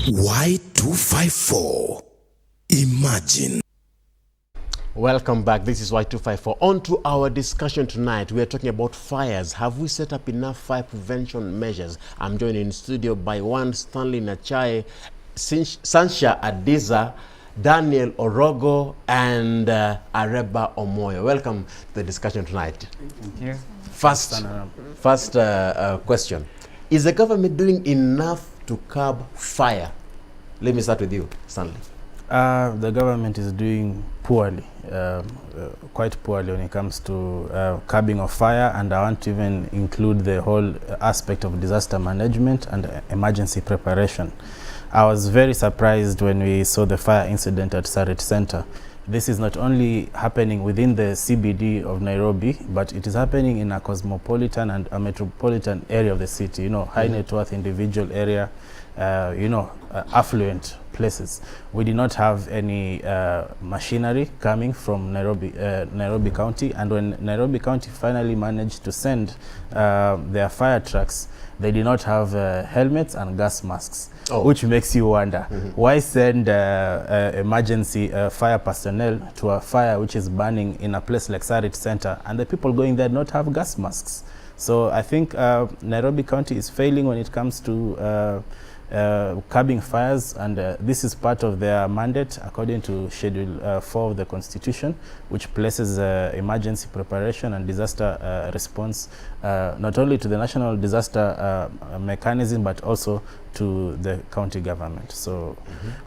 Y254. Imagine. Welcome back. This is Y254. On to our discussion tonight. We are talking about fires. Have we set up enough fire prevention measures? I'm joined in studio by one Stanley Nachai, Sansha Adiza, Daniel Orogo, and Areba Omoyo. Welcome to the discussion tonight. Thank you. First question. Is the government doing enough to curb fire? Let me start with you, Stanley. The government is doing poorly, quite poorly when it comes to curbing of fire, and I want to even include the whole aspect of disaster management and emergency preparation. I was very surprised when we saw the fire incident at Sarit Center. This is not only happening within the CBD of Nairobi, but it is happening in a cosmopolitan and a metropolitan area of the city, high net worth individual area, affluent places. We did not have any machinery coming from Nairobi County, and when Nairobi County finally managed to send their fire trucks, they did not have helmets and gas masks, which makes you wonder, why send emergency fire personnel to a fire which is burning in a place like Sarit Center, and the people going there not have gas masks? So I think Nairobi County is failing when it comes to curbing fires, and this is part of their mandate according to Schedule 4 of the Constitution, which places emergency preparation and disaster response not only to the national disaster mechanism, but also to the county government. So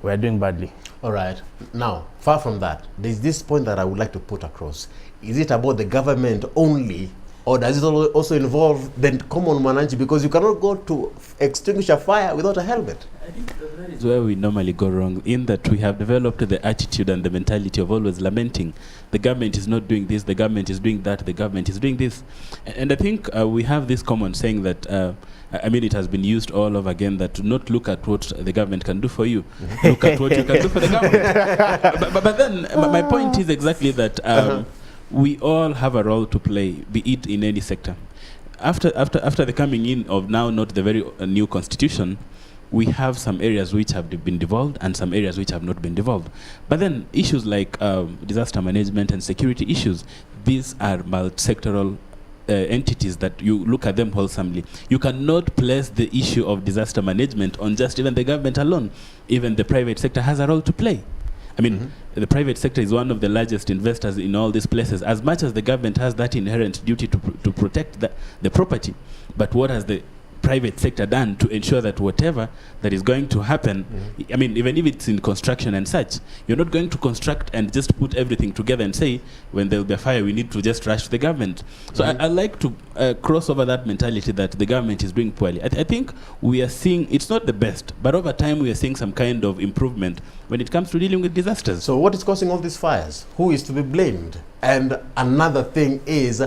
we are doing badly. All right. Now, far from that, there's this point that I would like to put across. Is it about the government only, or does it also involve the common mananchi? Because you cannot go to extinguish a fire without a helmet. I think that is where we normally go wrong, in that we have developed the attitude and the mentality of always lamenting. The government is not doing this, the government is doing that, the government is doing this. And I think we have this common saying that, it has been used all over again, that to not look at what the government can do for you, look at what you can do for the government. but then my point is exactly that we all have a role to play, be it in any sector. After the coming in of now not the very new constitution, we have some areas which have been devolved and some areas which have not been devolved. But then issues like disaster management and security issues, these are multi-sectoral entities that you look at them wholesomely. You cannot place the issue of disaster management on just even the government alone. Even the private sector has a role to play. The private sector is one of the largest investors in all these places, as much as the government has that inherent duty to protect the property. But what has the private sector done to ensure that whatever that is going to happen, even if it's in construction and such, you're not going to construct and just put everything together and say, when there'll be a fire, we need to just rush to the government. So I like to cross over that mentality that the government is doing poorly. I think we are seeing, it's not the best, but over time we are seeing some kind of improvement when it comes to dealing with disasters. So what is causing all these fires? Who is to be blamed? And another thing is,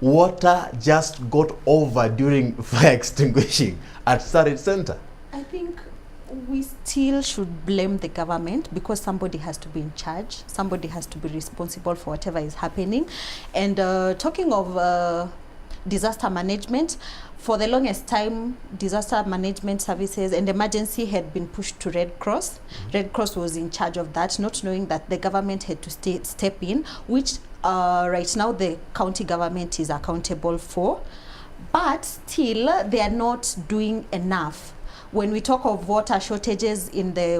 water just got over during fire extinguishing at Sarit Center. I think we still should blame the government, because somebody has to be in charge. Somebody has to be responsible for whatever is happening. And talking of disaster management, for the longest time, disaster management services and emergency had been pushed to Red Cross. Red Cross was in charge of that, not knowing that the government had to step in, which right now the county government is accountable for. But still, they are not doing enough. When we talk of water shortages in the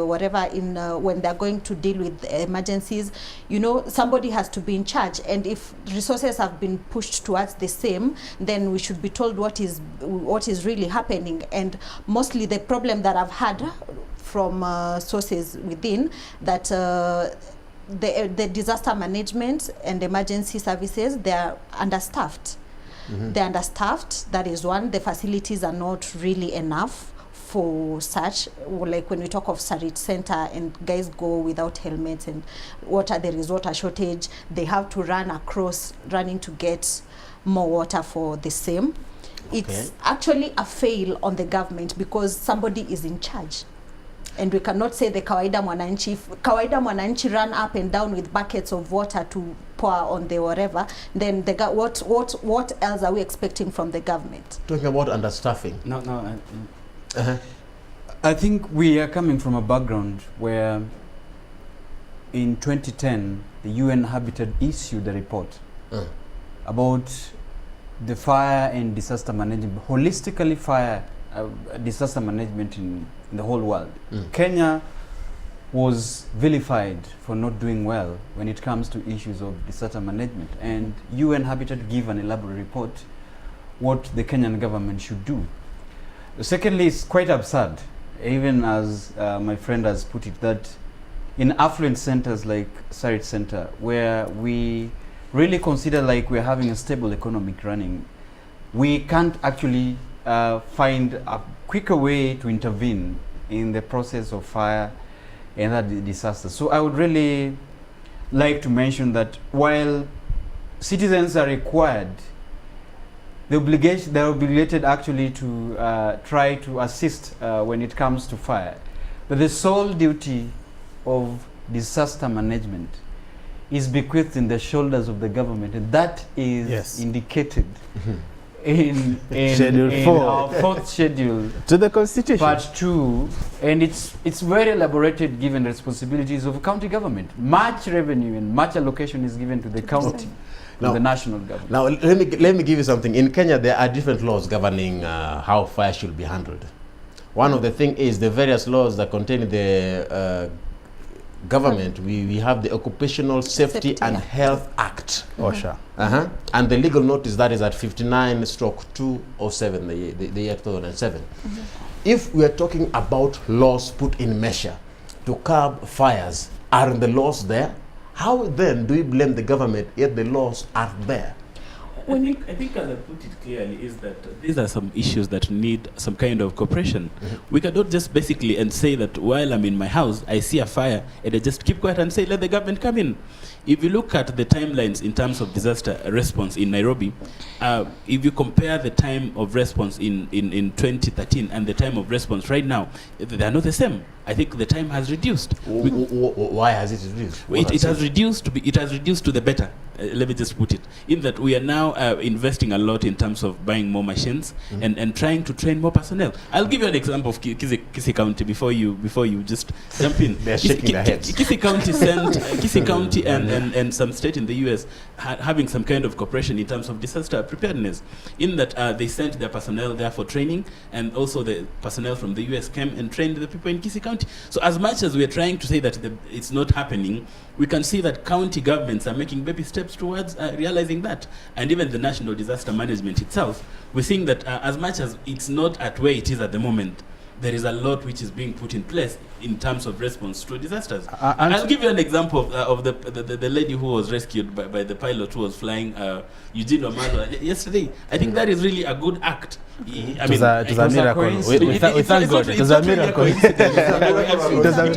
when they're going to deal with emergencies, somebody has to be in charge. And if resources have been pushed towards the same, then we should be told what is really happening. And mostly the problem that I've had from sources within, that the disaster management and emergency services, they are understaffed. They're understaffed, that is one. The facilities are not really enough for such, like when we talk of Sarit Center and guys go without helmets and there is water shortage, they have to running to get more water for the same. It's actually a fail on the government, because somebody is in charge. And we cannot say the kawaida mwananchi. If kawaida mwananchi run up and down with buckets of water to pour on the whatever, then what else are we expecting from the government? Talking about understaffing. I think we are coming from a background where in 2010 the UN Habitat issued a report about the fire and disaster management, holistically fire disaster management in the whole world. Kenya was vilified for not doing well when it comes to issues of disaster management, and UN Habitat gave an elaborate report what the Kenyan government should do. Secondly, it's quite absurd, even as my friend has put it, that in affluent centers like Sarit Center, where we really consider like we're having a stable economic running, we can't actually find a quicker way to intervene in the process of fire and other disasters. So I would really like to mention that while citizens are required, they're obligated actually to try to assist when it comes to fire. But the sole duty of disaster management is bequeathed in the shoulders of the government, and that is indicated in Schedule 4. Our fourth schedule To the Constitution. Part 2, and it's very elaborated given the responsibilities of county government. Much revenue and much allocation is given to the county, to the national government. Now, let me give you something. In Kenya, there are different laws governing how fire should be handled. One of the things is the various laws that contain the government. We have the Occupational Safety and Health Act. OSHA. And the legal notice that is at 59/207, the year 2007. If we are talking about laws put in measure to curb fires, aren't the laws there? How then do we blame the government yet the laws are there? I think as I put it clearly is that these are some issues that need some kind of cooperation. We cannot just basically and say that while I'm in my house, I see a fire and I just keep quiet and say, let the government come in. If you look at the timelines in terms of disaster response in Nairobi, if you compare the time of response in 2013 and the time of response right now, they are not the same. I think the time has reduced. Why has it reduced? It has reduced to the better. Let me just put it in that we are now investing a lot in terms of buying more machines and trying to train more personnel. I'll give you an example of Kisii County before you just jump in. They're shaking their heads. Kisii County sent Kisii County and some state in the US having some kind of cooperation in terms of disaster preparedness. In that they sent their personnel there for training, and also the personnel from the US came and trained the people in Kisii County. So as much as we are trying to say that it's not happening, we can see that county governments are making baby steps towards realizing that. And even the national disaster management itself, we're seeing that as much as it's not at where it is at the moment, there is a lot which is being put in place in terms of response to disasters. I'll give you an example of the lady who was rescued by the pilot who was flying Eugene Wamalo yesterday. I think that is really a good act. It was a miracle. We thank God. It was a miracle. It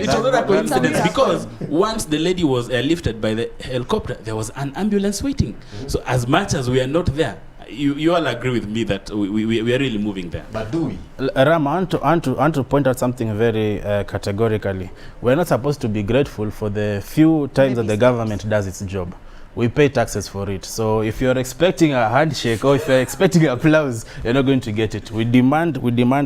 was not a coincidence because once the lady was airlifted by the helicopter, there was an ambulance waiting. So as much as we are not there, you all agree with me that we are really moving there. But do we? Ram, I want to point out something very categorically. We're not supposed to be grateful for the few times that the government does its job. We pay taxes for it. So if you're expecting a handshake or if you're expecting applause, you're not going to get it. We demand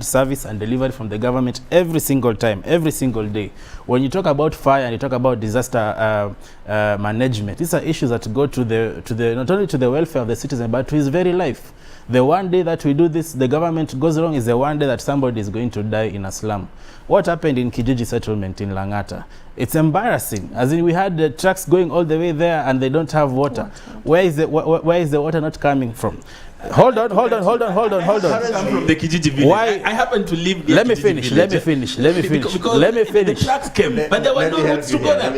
service and delivery from the government every single time, every single day. When you talk about fire and you talk about disaster management, these are issues that go to the not only to the welfare of the citizen, but to his very life. The one day that we do this, the government goes wrong, is the one day that somebody is going to die in a slum. What happened in Kijiji settlement in Langata? It's embarrassing. As in, we had the trucks going all the way there and they don't have water. Where is the water not coming from? Hold on. I'm from the Kijiji village. Why? I happen to live near Let me Kijiji finish. Because the trucks came, but there were no roads to go there.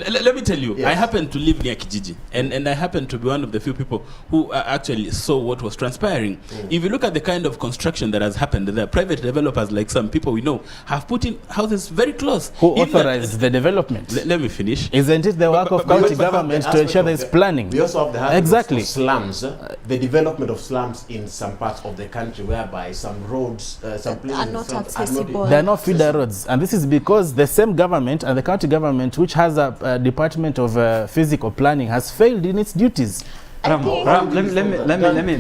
Let me tell you, Yes. I happen to live near Kijiji, and I happen to be one of the few people who actually saw what was transpiring. If you look at the kind of construction that has happened there, private developers like some people we know have put in houses very close. Who authorized the development? Let me finish. Isn't it the work of county government to ensure there is planning? We also have the aspect Exactly. of slums, the development of slums in some parts of the country whereby some roads, some places Are not some accessible. There are no feeder roads, and this is because the same government and the county government, which has a department of physical planning, has failed in its duties. Ram, let me.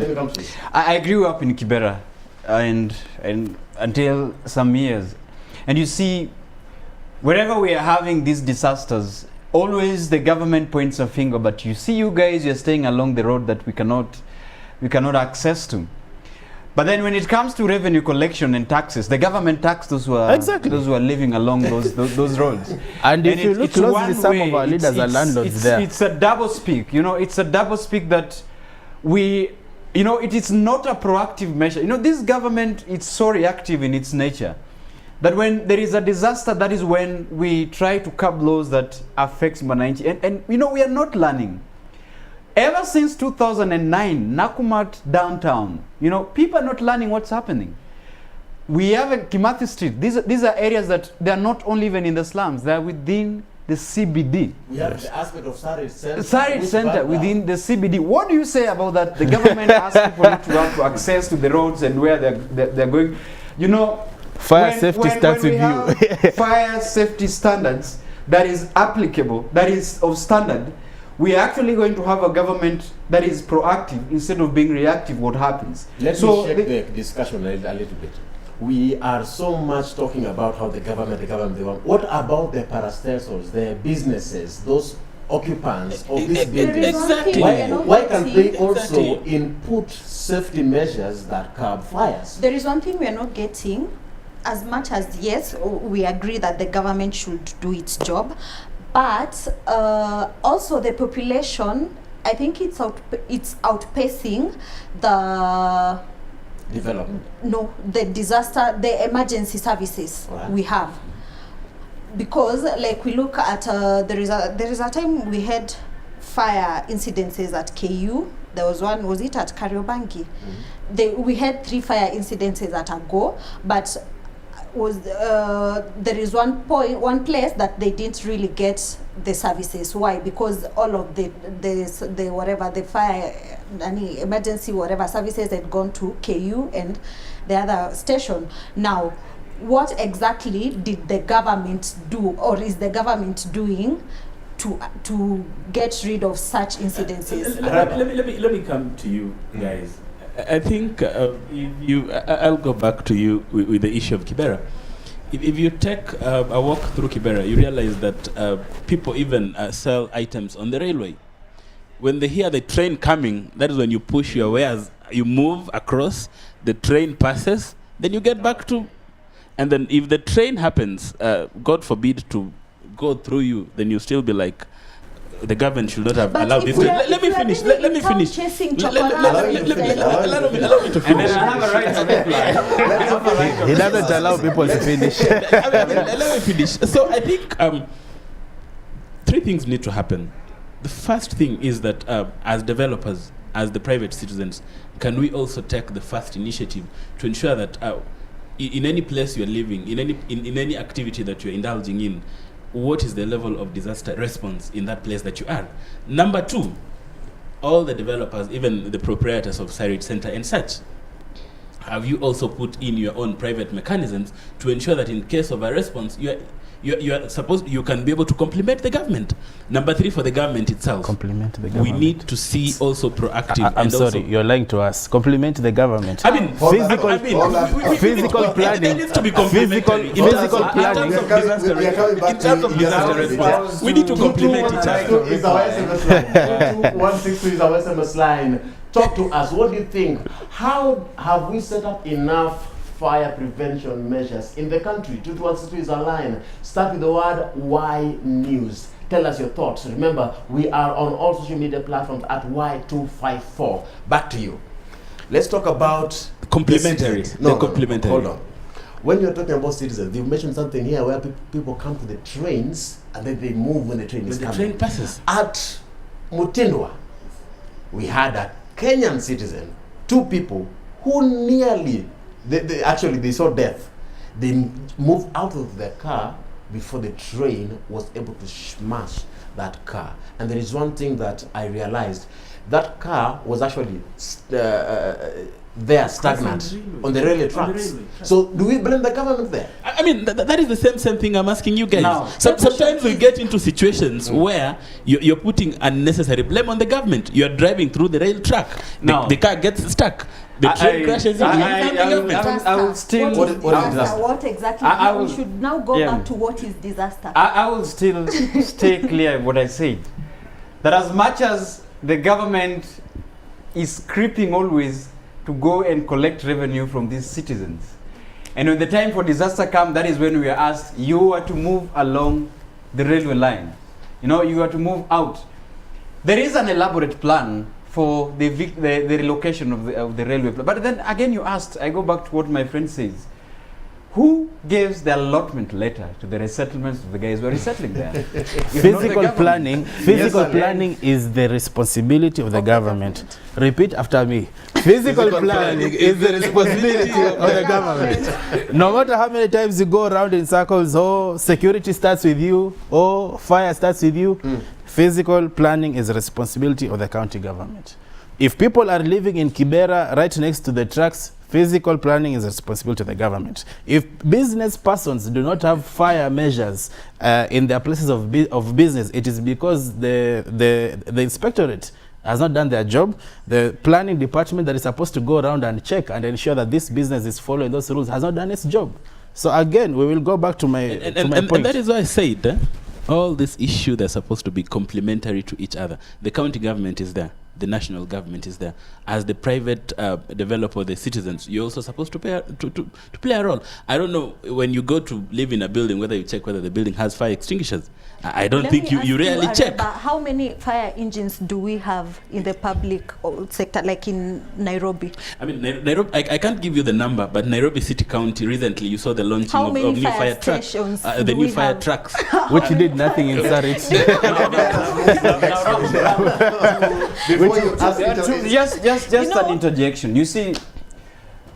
I grew up in Kibera, and until some years, And you see, wherever we are having these disasters, always the government points a finger, but you see, you guys, you're staying along the road that we cannot access to. But then when it comes to revenue collection and taxes, the government tax those who are living along those roads. And if you look closely, some of our leaders are landlords there. It's a double speak. It's a double speak that it is not a proactive measure. This government, it's so reactive in its nature that when there is a disaster, that is when we try to curb laws that affects Mwananchi. And we are not learning. Ever since 2009, Nakumatt downtown, people are not learning what's happening. We have a Kimathi Street. These are areas that they are not only even in the slums, they are within the CBD. We have the aspect of Sarit Center. Sarit Center within the CBD. What do you say about that? The government asks people to have access to the roads and where they're going. Fire safety starts with you. Fire safety standards that is applicable, that is of standard. We are actually going to have a government that is proactive instead of being reactive. What happens? Let me check the discussion a little bit. We are so much talking about how the government. What about the parastatals, the businesses, those occupants of these buildings? Exactly. Why can't they also input safety measures that curb fires? There is one thing we are not getting. As much as, yes, we agree that the government should do its job, but also the population, I think it's outpacing the development. No, the disaster, the emergency services we have. Because like we look at there is a time we had fire incidences at KU. There was one, was it at Kariobangi? We had 3 fire incidences at Ago, but there is one place that they didn't really get the services. Why? Because all of the fire, any emergency whatever services had gone to KU and the other station. Now, what exactly did the government do, or is the government doing to get rid of such incidences? Let me come to you guys. I think I'll go back to you with the issue of Kibera. If you take a walk through Kibera, you realize that people even sell items on the railway. When they hear the train coming, that is when you push your wares, you move across, the train passes, then you get back to, and then if the train happens, God forbid, to go through you, then you still be like, the government should not have allowed this. Let me finish. Let me finish. Allow me to finish. And then I have a right to reply. He doesn't allow people to finish. Let me finish. So I think 3 things need to happen. The first thing is that as developers, as the private citizens, can we also take the first initiative to ensure that in any place you're living, in any activity that you're indulging in, what is the level of disaster response in that place that you are? Number 2, all the developers, even the proprietors of Sarit Center and such, have you also put in your own private mechanisms to ensure that in case of a response, you are supposed, you can be able to complement the government? Number 3, for the government itself, complement the government. We need to see also proactive. I'm sorry, you're lying to us. Complement the government. I mean, physical planning. Needs to be complementary. Physical planning. In terms of disaster response, we need to complement each other. Is our SMS line. 2162 is our SMS line. Talk to us. What do you think? How have we set up enough fire prevention measures in the country? 2262 is our line. Start with the word Y News. Tell us your thoughts. Remember, we are on all social media platforms at Y254. Back to you. Let's talk about complementary. Complementary. Hold on. When you're talking about citizens, you mentioned something here where people come to the trains and then they move when the train is coming. The train passes. At Mutindwa, we had a Kenyan citizen, 2 people who nearly, they saw death. They moved out of their car before the train was able to smash that car. And there is one thing that I realized. That car was actually there stagnant on the railway tracks. So do we blame the government there? I mean, that is the same thing I'm asking you guys. No. Sometimes we get into situations where you're putting unnecessary blame on the government. You're driving through the rail track. The car gets stuck. The train crashes. I will still. What is disaster? disaster? What exactly? I we will- should now go yeah. back to what is disaster. I will still stay clear what I said. That as much as the government is creeping always to go and collect revenue from these citizens, and when the time for disaster comes, that is when we are asked, you are to move along the railway line. You know, you are to move out. There is an elaborate plan for the relocation of the railway plan. But then again, you asked, I go back to what my friend says. Who gives the allotment letter to the resettlements of the guys who are resettling there? Physical planning is the responsibility of the government. Repeat after me. Physical planning is the responsibility of the government. No matter how many times you go around in circles, oh, security starts with you, oh, fire starts with you, physical planning is the responsibility of the county government. If people are living in Kibera right next to the tracks, physical planning is a responsibility of the government. If business persons do not have fire measures in their places of business, it is because the inspectorate has not done their job. The planning department that is supposed to go around and check and ensure that this business is following those rules has not done its job. So again, we will go back to my point. And that is why I said, all these issues, they're supposed to be complementary to each other. The county government is there. The national government is there. As the private developer, the citizens, you're also supposed to play a role. I don't know, when you go to live in a building, whether you check whether the building has fire extinguishers. I don't think you really check. How many fire engines do we have in the public sector, like in Nairobi? I mean, Nairobi, I can't give you the number, but Nairobi City County, recently you saw the launching of new fire trucks. The new fire trucks. Which did nothing in Sarit. Just an interjection. You see,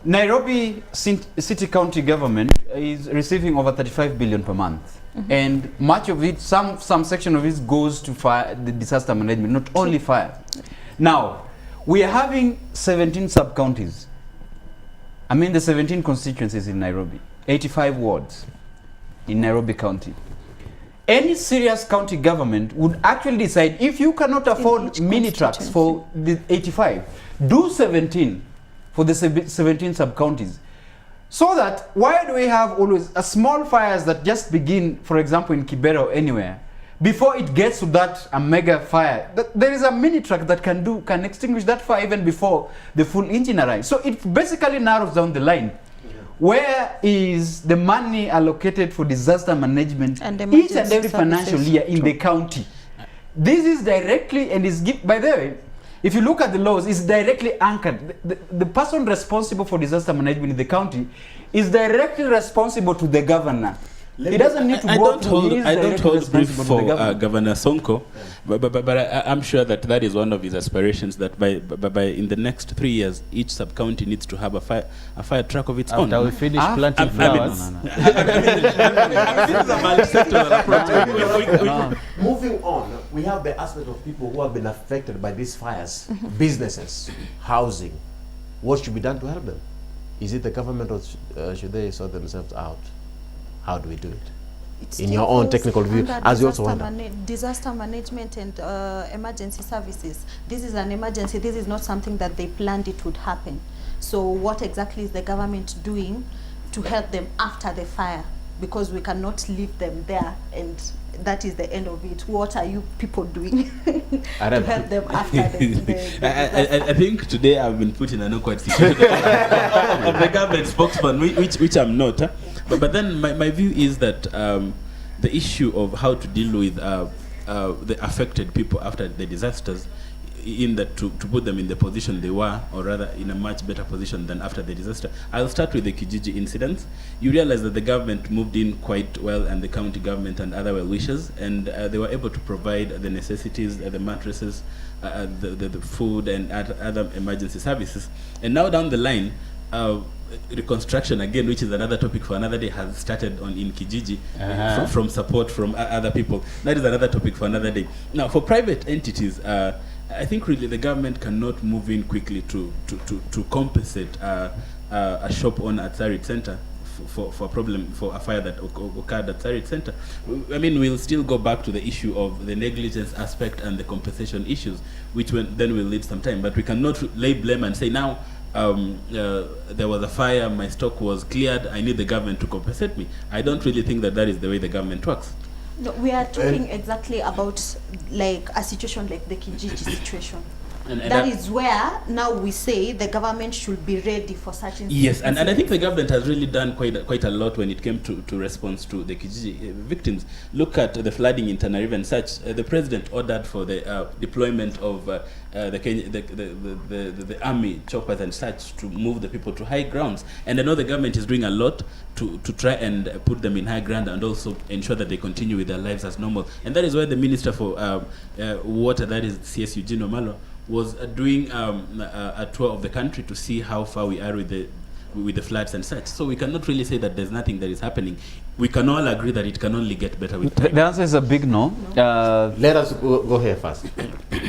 Nairobi City County government is receiving over 35 billion per month. And much of it, some section of it goes to fire, the disaster management, not only fire. Now, we are having 17 sub-counties. I mean the 17 constituencies in Nairobi, 85 wards in Nairobi County. Any serious county government would actually decide, if you cannot afford mini trucks for the 85, do 17 for the 17 sub-counties. So that, why do we have always a small fires that just begin, for example, in Kibera or anywhere, before it gets to that mega fire, there is a mini truck that can extinguish that fire even before the full engine arrives. So it basically narrows down the line. Yeah. Where is the money allocated for disaster management each and every financial year in the county? This is directly, and is by the way, if you look at the laws, it's directly anchored. The person responsible for disaster management in the county is directly responsible to the governor. He doesn't need to go to I don't hold brief for Governor Sonko, but I'm sure that is one of his aspirations, that by in the next 3 years, each sub-county needs to have a fire truck of its own. After we finish planting flowers. Moving on, we have the aspect of people who have been affected by these fires, businesses, housing. What should be done to help them? Is it the government, or should they sort themselves out? How do we do it? In your own technical view, as you also wonder. Disaster management and emergency services. This is an emergency. This is not something that they planned it would happen. So what exactly is the government doing to help them after the fire? Because we cannot leave them there, and that is the end of it. What are you people doing to help them after the I think today I've been put in an awkward situation of the government spokesman, which I'm not. But then my view is that the issue of how to deal with the affected people after the disasters, in that to put them in the position they were, or rather in a much better position than after the disaster. I'll start with the Kijiji incident. You realize that the government moved in quite well, and the county government and other well-wishers, and they were able to provide the necessities, the mattresses, the food and other emergency services. And now down the line, reconstruction again, which is another topic for another day, has started in Kijiji from support from other people. That is another topic for another day. Now, for private entities, I think really the government cannot move in quickly to compensate a shop owner at Sarit Center for a problem, for a fire that occurred at Sarit Center. I mean, we'll still go back to the issue of the negligence aspect and the compensation issues, which then will lead some time. But we cannot lay blame and say now there was a fire, my stock was cleared, I need the government to compensate me. I don't really think that that is the way the government works. No, we are talking exactly about like a situation like the Kijiji situation. And that is where now we say the government should be ready for such incidents. Yes, and I think the government has really done quite a lot when it came to response to the Kijiji victims. Look at the flooding in Tana River and such. The president ordered for the deployment of the army choppers and such to move the people to high grounds. And I know the government is doing a lot to try and put them in high ground and also ensure that they continue with their lives as normal. And that is why the Minister for Water, that is CS Eugene Omalo, was doing a tour of the country to see how far we are with the floods and such. So we cannot really say that there's nothing that is happening. We can all agree that it can only get better with time. The answer is a big no. Let us go here first.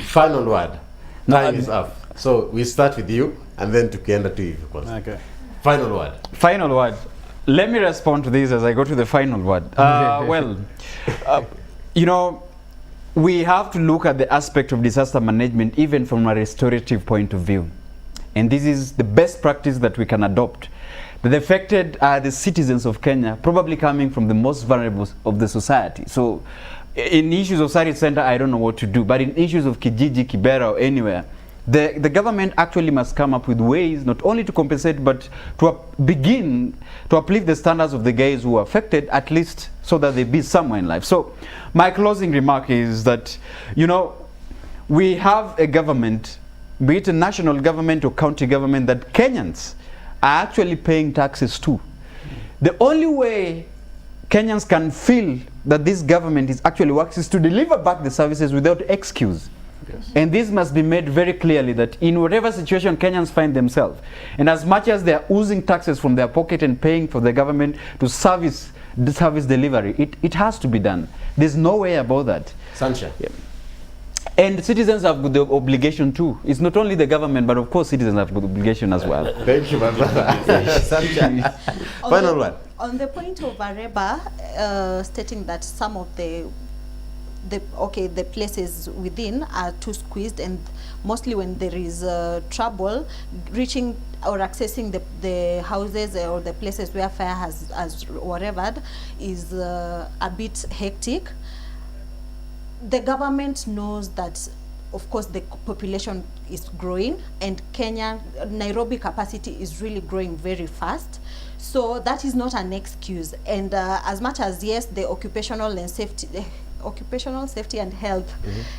Final word. Time is up. So we start with you and then tukienda to you. Okay. Final word. Final word. Let me respond to this as I go to the final word. You know, we have to look at the aspect of disaster management even from a restorative point of view. And this is the best practice that we can adopt. The affected are the citizens of Kenya, probably coming from the most vulnerable of the society. So in issues of Sari Center, I don't know what to do. But in issues of Kijiji, Kibera, or anywhere, the government actually must come up with ways not only to compensate, but to begin to uplift the standards of the guys who are affected, at least so that they be somewhere in life. So my closing remark is that, you know, we have a government, be it a national government or county government, that Kenyans are actually paying taxes to. The only way Kenyans can feel that this government is actually working is to deliver back the services without excuse. Yes. And this must be made very clearly that in whatever situation Kenyans find themselves, and as much as they are oozing taxes from their pocket and paying for the government to service the service delivery, it has to be done. There's no way about that. Sunshine. Yeah. And citizens have the obligation too. It's not only the government, but of course citizens have the obligation as well. Thank you, my brother. Sunshine. Final word. On the point of Areba stating that some of the places within are too squeezed, and mostly when there is trouble reaching or accessing the houses or the places where fire has whatever is a bit hectic. The government knows that, of course, the population is growing, and Nairobi capacity is really growing very fast. So that is not an excuse. And as much as, yes, the occupational safety and health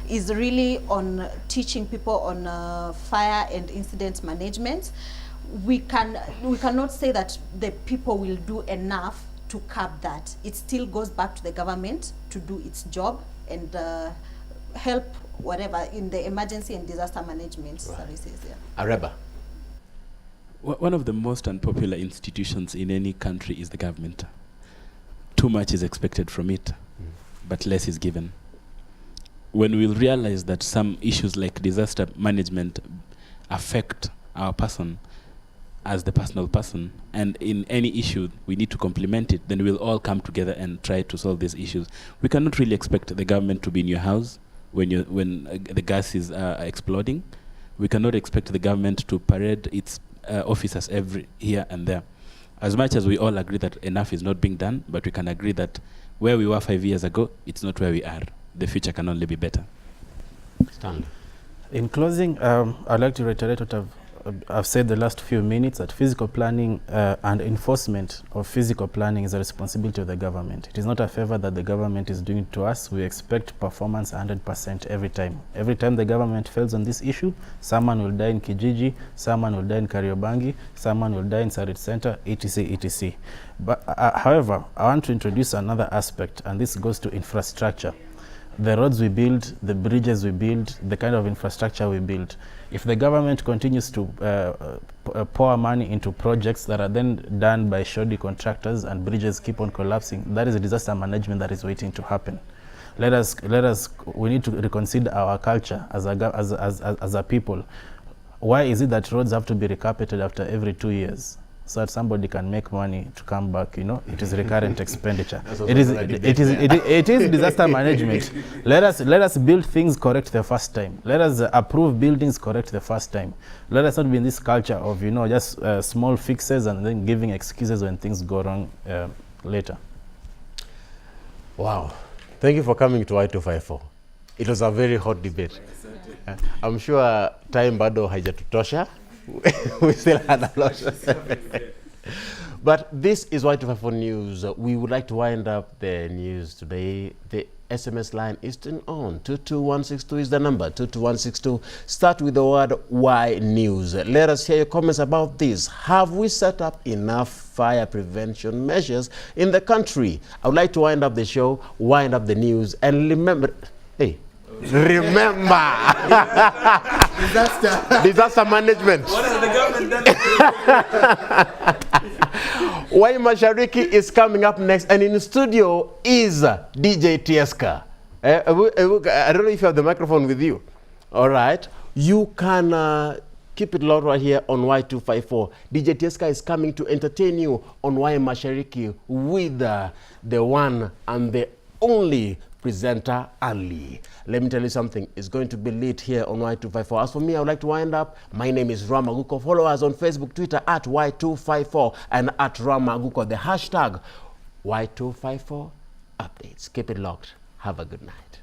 is really on teaching people on fire and incident management, we cannot say that the people will do enough to curb that. It still goes back to the government to do its job and help whatever in the emergency and disaster management services. Yeah. Areba. One of the most unpopular institutions in any country is the government. Too much is expected from it, but less is given. When we'll realize that some issues like disaster management affect our person as the personal person, and in any issue we need to complement it, then we'll all come together and try to solve these issues. We cannot really expect the government to be in your house when the gas is exploding. We cannot expect the government to parade its officers every here and there. As much as we all agree that enough is not being done, but we can agree that where we were 5 years ago, it's not where we are. The future can only be better. Stand. In closing, I'd like to reiterate what I've said the last few minutes, that physical planning and enforcement of physical planning is a responsibility of the government. It is not a favor that the government is doing to us. We expect performance 100% every time. Every time the government fails on this issue, someone will die in Kijiji, someone will die in Kariobangi, someone will die in Sarit Center, etc., etc. But however, I want to introduce another aspect, and this goes to infrastructure. The roads we build, the bridges we build, the kind of infrastructure we build. If the government continues to pour money into projects that are then done by shoddy contractors and bridges keep on collapsing, that is a disaster management that is waiting to happen. We need to reconsider our culture as a people. Why is it that roads have to be recarpeted after every 2 years? so that somebody can make money to come back. You know, it is recurrent expenditure. That's It is also another it is it is disaster management. Let us build things correct the first time. Let us approve buildings correct the first time. Let us not be in this culture of, you know, just small fixes and then giving excuses when things go wrong later. Wow. Thank you for coming to Y254. It was a very hot debate. I'm sure time bado haijatutosha. We still had a lot. But this is Y254 News. We would like to wind up the news today. The SMS line is still on. 22162 is the number. 22162. Start with the word Y News. Let us hear your comments about this. Have we set up enough fire prevention measures in the country? I would like to wind up the show, wind up the news, and remember, hey, remember disaster management. What has the government done? Y Mashariki is coming up next, and in the studio is DJ Tieska. I don't know if you have the microphone with you. All right. You can keep it loud right here on Y254. DJ Tieska is coming to entertain you on Y Mashariki with the one and the only presenter, Ali. Let me tell you something, it's going to be lit here on Y254. As for me, I would like to wind up. My name is Ramaguko. Follow us on Facebook, Twitter at Y254 and at Ramaguko. The hashtag Y254 updates. Keep it locked. Have a good night.